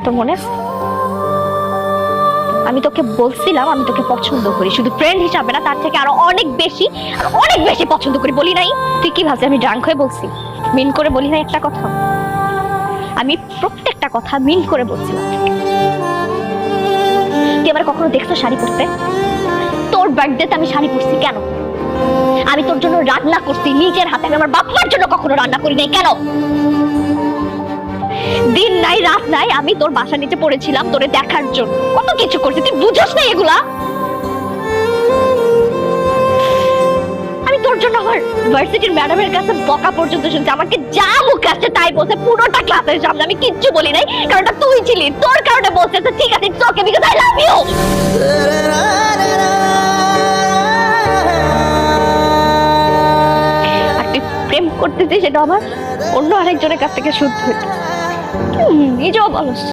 তোর মনে আছে? আমি তোকে বলছিলাম আমি তোকে পছন্দ করি, শুধু ফ্রেন্ড হিসাবে না, তার থেকে আরো অনেক বেশি, আর অনেক বেশি পছন্দ করি। বলি নাই? তুই কি ভাবছিস আমি ড্রাঙ্ক হয়ে বলছি? মিন করে বলি নাই একটা কথা? আমি প্রত্যেকটা কথা মিন করে বলছিলাম। তুই আমার কখনো দেখছো শাড়ি পরতে? তোর বার্থডেতে আমি শাড়ি পরছি কেন? আমি তোর জন্য রান্না করছি নিজের হাতে, আমি আমার বাবার জন্য কখনো রান্না করি নাই কেন? দিন নাই রাত নাই আমি তোর বাসা নিচে পড়েছিলাম তোরে দেখার জন্য, কত কিছু করছি, তুই বুঝছ না এগুলা? আমি তোর জন্য আমার ভার্সিটির ম্যাডামের কাছে বকা পর্যন্ত শুনছি, আমাকে যা মুখে আসছে তাই বলছে পুরোটা ক্লাসের সামনে, আমি কিচ্ছু বলি নাই, কারণ এটা তুই ছিলি, তোর কারণে বলছে ঠিক আছে it's okay because I love you. আর তুই প্রেম করতেছিস সেটা আমার অন্য আরেকজনের কাছ থেকে শুদ্ধ হইতে, নিজেও বলস।